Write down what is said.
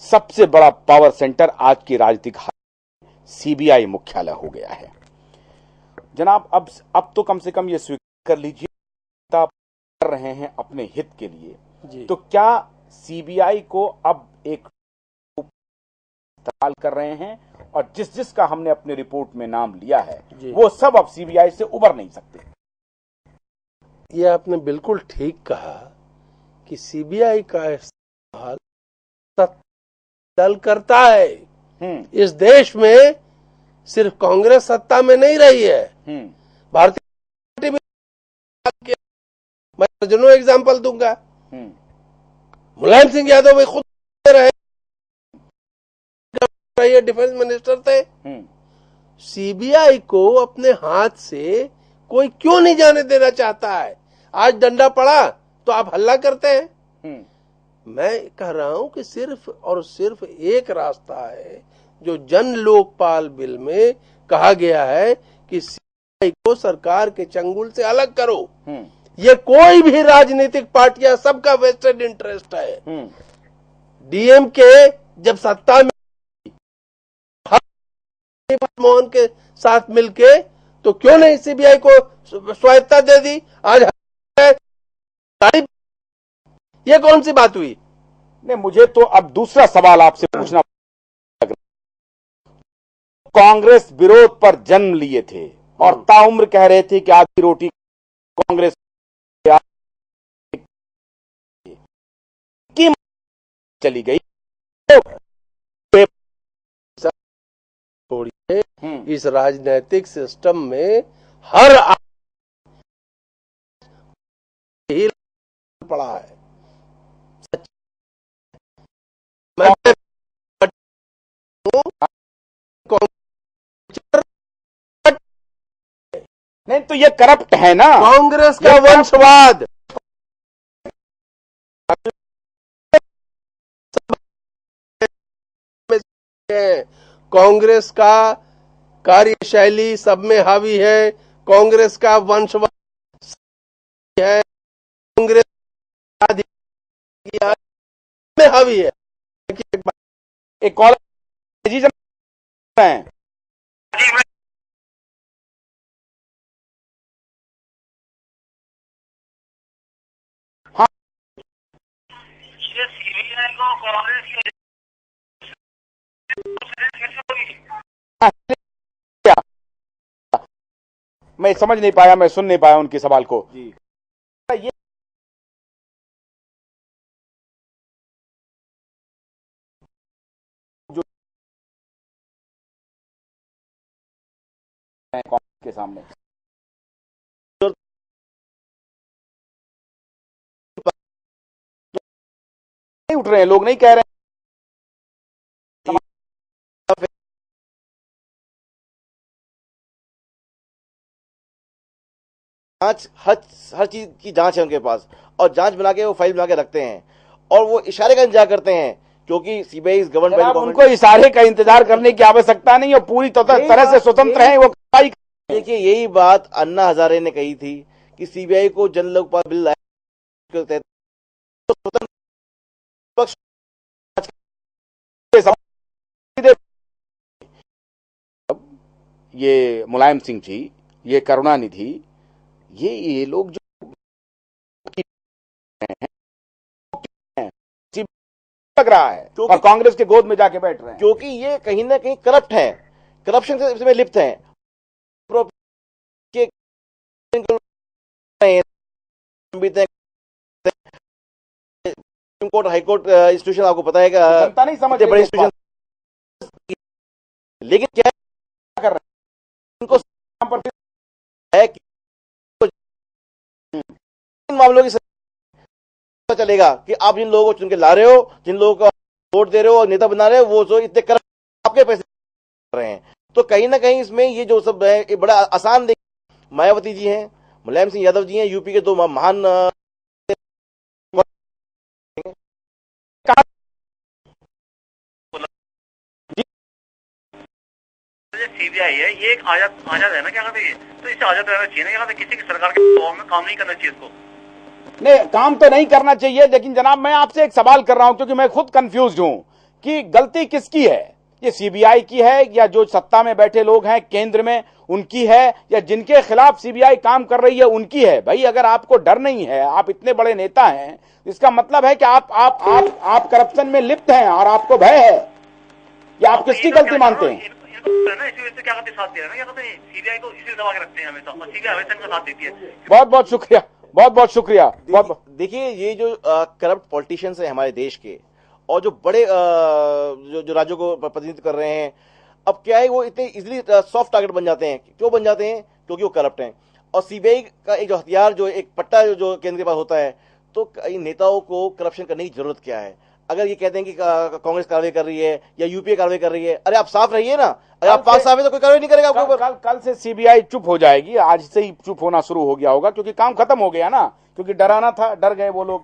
सबसे बड़ा power centre आज की राजनीतिक सीबीआई मुख्यालय हो गया है। जनाब, अब तो कम से कम ये स्वीकार कर लीजिए आप कर रहे हैं अपने हित के लिए, तो क्या सीबीआई को अब एक इस्तेमाल कर रहे हैं और जिसका हमने अपने रिपोर्ट में नाम लिया है वो सब अब सीबीआई से उबर नहीं सकते? ये आपने बिल्कुल ठीक कहा कि सीबीआई का इस्तेमाल दल करता है। इस देश में सिर्फ कांग्रेस सत्ता में नहीं रही है, भारतीय पार्टी भी। मैं दर्जनों एग्जाम्पल दूंगा। मुलायम सिंह यादव भी खुद रहे, डिफेंस मिनिस्टर थे। सीबीआई को अपने हाथ से कोई क्यों नहीं जाने देना चाहता है? आज डंडा पड़ा तो आप हल्ला करते हैं। मैं कह रहा हूं कि सिर्फ और सिर्फ एक रास्ता है जो जन लोकपाल बिल में कहा गया है कि सीबीआई को सरकार के चंगुल से अलग करो। ये कोई भी राजनीतिक पार्टियां, सबका वेस्टेड इंटरेस्ट है। डीएमके जब सत्ता में मोहन के साथ मिलके तो क्यों नहीं सीबीआई को स्वायत्ता दे दी? आज ये कौन सी बात हुई? नहीं, मुझे तो अब दूसरा सवाल आपसे पूछना। कांग्रेस विरोध पर जन्म लिए थे और ताउम्र कह रहे थे कि आधी रोटी कांग्रेस की चली गई। इस राजनीतिक सिस्टम में हर ही पड़ा है। नहीं तो ये करप्ट है ना, कांग्रेस का वंशवाद। कांग्रेस का कार्यशैली सब में हावी है, कांग्रेस का वंशवाद है, कांग्रेस में हावी है। एक और है, हाँ, सीबीआई को कांग्रेस के मैं समझ नहीं पाया, मैं सुन नहीं पाया उनके सवाल को। ये जो कांग्रेस के सामने नहीं उठ रहे हैं, लोग नहीं कह रहे हैं। हर चीज की जांच है उनके पास, और जांच बना के वो फाइल बना के रखते हैं और वो इशारे का इंतजार करते हैं, क्योंकि CBI is governed by the उनको इशारे का इंतजार करने की आवश्यकता नहीं है, पूरी तरह से स्वतंत्र है वो। देखिए, यही बात अन्ना हजारे ने कही थी कि सीबीआई को जन लोकपाल बिल ये मुलायम सिंह जी, ये करुणानिधि, ये लोग जो लग रहा है और कांग्रेस के गोद में जाके बैठ रहे हैं, क्योंकि ये कहीं ना कहीं करप्ट है, करप्शन से इसमें लिप्त हैं। Supreme court, high court institution आपको पता है, जनता नहीं समझ बड़े इंस्टीट्यूशन, लेकिन क्या कर रहे हैं उनको है कि इन मामलों की पता चलेगा कि आप जिन लोगों को चुन के ला रहे हो, जिन लोगों को वोट दे रहे हो और नेता बना रहे हो, वो जो इतने करप्ट आपके पैसे कर रहे हैं। तो कहीं ना कहीं इसमें ये जो सब है, ये बड़ा आसान देखिए, मायावती जी हैं, मुलायम सिंह यादव जी हैं, यूपी के दो महान सीबीआई है, ये एक आजाद है ना, क्या कहते हैं, तो इसे आजाद रहना चाहिए ना, क्या कहते हैं, किसी की सरकार के दबाव में काम नहीं करना चाहिए इसको। नहीं, काम तो नहीं करना चाहिए, लेकिन जनाब मैं आपसे एक सवाल कर रहा हूं क्योंकि मैं खुद कंफ्यूज हूं कि गलती किसकी है, ये सीबीआई की है या जो सत्ता में बैठे लोग हैं केंद्र में उनकी है, या जिनके खिलाफ सीबीआई काम कर रही है उनकी है। भाई अगर आपको डर नहीं है, आप इतने बड़े नेता हैं, इसका मतलब है कि आप करप्शन में लिप्त हैं और आपको भय है, या आप किसकी गलती मानते हैं? क्या करते साथ दे रहे हैं, क्या कहते हैं सीबीआई को इसी दबा के रखते हैं हमेशा, और सीबीआई हमेशा इनका साथ देती है। बहुत बहुत शुक्रिया, बहुत बहुत शुक्रिया। देखिए ये जो करप्ट पॉलिटिशियंस है हमारे देश के, और जो बड़े जो राज्यों को प्रतिनिधित्व कर रहे हैं, अब क्या है वो इतने इजीली सॉफ्ट टारगेट बन जाते हैं। क्यों बन जाते हैं? क्योंकि वो करप्ट हैं। और सीबीआई का एक जो हथियार, जो एक पट्टा जो केंद्र के पास होता है, तो इन नेताओं को करप्शन करने की जरूरत क्या है? अगर ये कहते हैं कि कांग्रेस कार्रवाई कर रही है या यूपीए कार्रवाई कर रही है, अरे आप साफ रहिए ना। अगर आप पास साफ है तो कोई कार्रवाई नहीं करेगा आपके ऊपर। कल से सीबीआई चुप हो जाएगी, आज से ही चुप होना शुरू हो गया होगा, क्योंकि काम खत्म हो गया ना, क्योंकि डराना था, डर गए वो लोग।